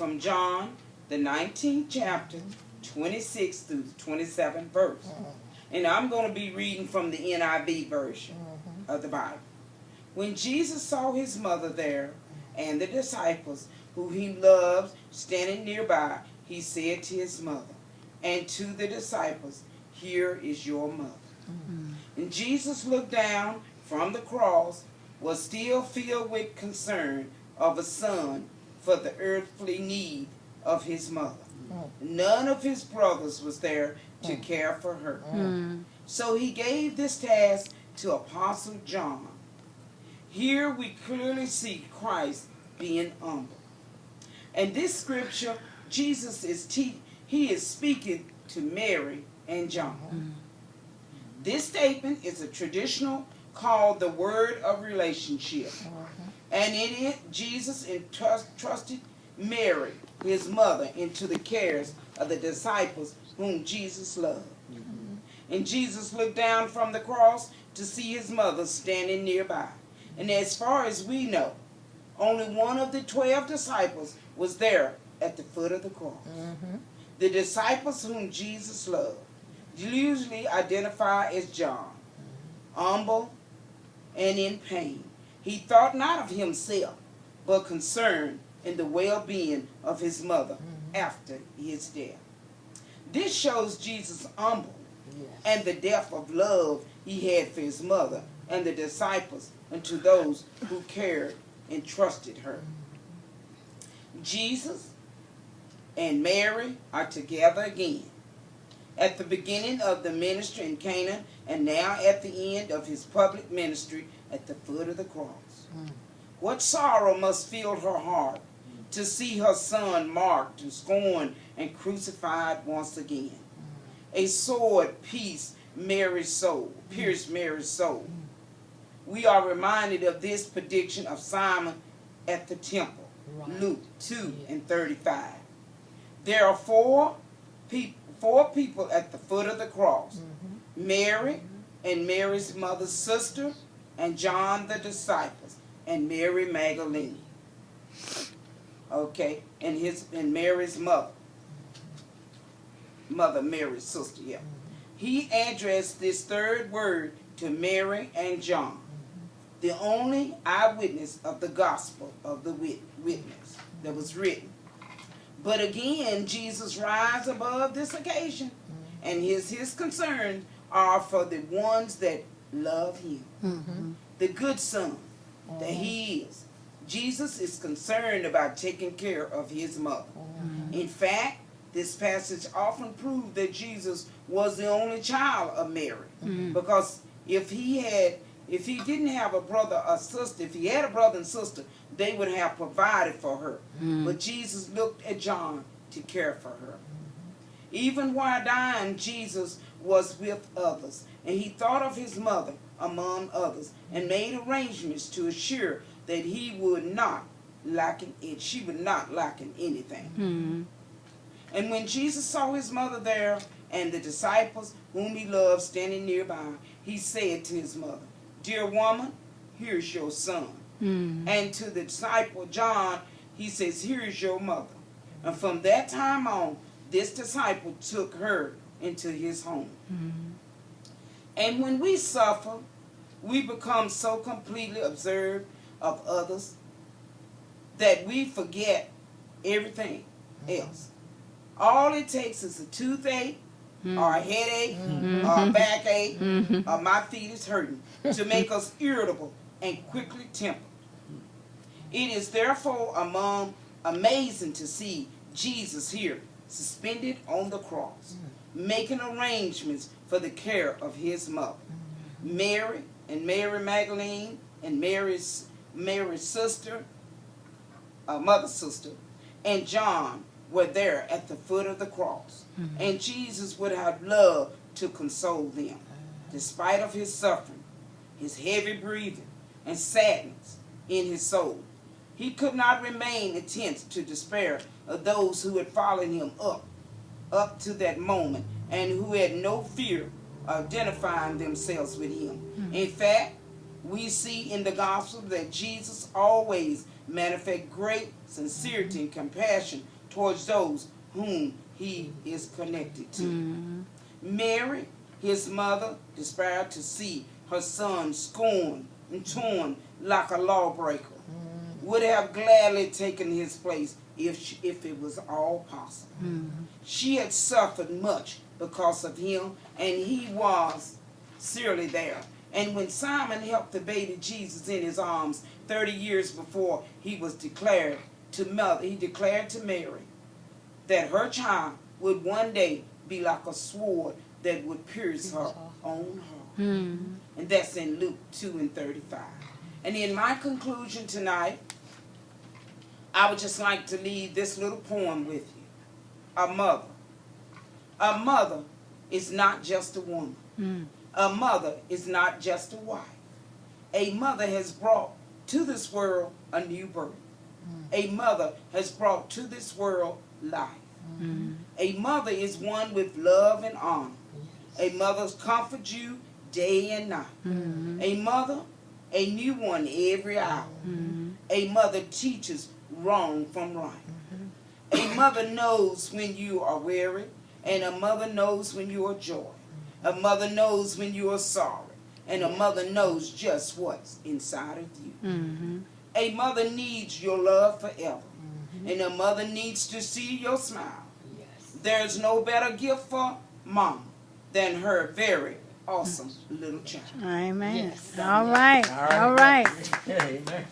from John, the 19th chapter, 26 through the 27th verse. And I'm going to be reading from the NIV version of the Bible. When Jesus saw his mother there and the disciples who he loved standing nearby, he said to his mother and to the disciples, "Here is your mother." And Jesus looked down from the cross, was still filled with concern of a son for the earthly need of his mother. None of his brothers was there to care for her. So he gave this task to Apostle John. Here we clearly see Christ being humble. And this scripture, Jesus is speaking to Mary and John. This statement is a traditional called the word of relationship. And in it, Jesus entrusted Mary, his mother, into the cares of the disciples whom Jesus loved. And Jesus looked down from the cross to see his mother standing nearby. And as far as we know, only one of the 12 disciples was there at the foot of the cross. The disciples whom Jesus loved, usually identified as John, humble and in pain. He thought not of himself, but concerned in the well-being of his mother after his death. This shows Jesus' humble and the depth of love he had for his mother and the disciples and to those who cared and trusted her. Jesus and Mary are together again at the beginning of the ministry in Cana and now at the end of his public ministry at the foot of the cross. What sorrow must fill her heart to see her son marked and scorned and crucified once again. A sword pierced Mary's soul. We are reminded of this prediction of Simon at the temple, Luke 2:35. There are four people at the foot of the cross. Mary and Mary's mother's sister, and John the disciples, and Mary Magdalene. Okay, and Mary's mother. Mary's sister, yeah. He addressed this third word to Mary and John, the only eyewitness of the gospel of the witness that was written. But again, Jesus rises above this occasion, and his concerns are for the ones that love him. The good son that he is. Jesus is concerned about taking care of his mother. In fact, this passage often proves that Jesus was the only child of Mary. Because if he didn't have a brother or sister, if he had a brother and sister, they would have provided for her. But Jesus looked at John to care for her. Even while dying, Jesus was with others, and he thought of his mother among others, and made arrangements to assure that she would not lack in anything. And when Jesus saw his mother there and the disciples whom he loved standing nearby, he said to his mother, "Dear woman, here's your son." And to the disciple John, he says, "Here's your mother." And from that time on, this disciple took her into his home. And when we suffer, we become so completely observed of others that we forget everything else. All it takes is a toothache, or a headache, or a backache, or my feet is hurting, to make us irritable and quickly tempered. It is therefore amazing to see Jesus here, suspended on the cross, making arrangements for the care of his mother. Mary and Mary Magdalene and Mary's sister, mother's sister, and John were there at the foot of the cross. And Jesus would have loved to console them. Despite of his suffering, his heavy breathing, and sadness in his soul, he could not remain intense to despair of those who had followed him up to that moment and who had no fear of identifying themselves with him. In fact, We see in the gospel that Jesus always manifests great sincerity and compassion towards those whom he is connected to. Mary, his mother, desired to see her son scorned and torn like a lawbreaker. Would have gladly taken his place if it was all possible. She had suffered much because of him, and he was surely there. And when Simon helped the baby Jesus in his arms 30 years before he was declared to mother, he declared to Mary that her child would one day be like a sword that would pierce her own heart. And that's in Luke 2:35. And in my conclusion tonight, I would just like to leave this little poem with you. A mother. A mother is not just a woman. A mother is not just a wife. A mother has brought to this world a new birth. A mother has brought to this world life. A mother is one with love and honor. A mother comforts you day and night. A mother, a new one every hour. A mother teaches wrong from right. A mother knows when you are weary, and a mother knows when you are joy. A mother knows when you are sorry, and a mother knows just what's inside of you. A mother needs your love forever, and a mother needs to see your smile. There's no better gift for mom than her very awesome little child. Amen. Yes. All right. Amen. All right. Amen.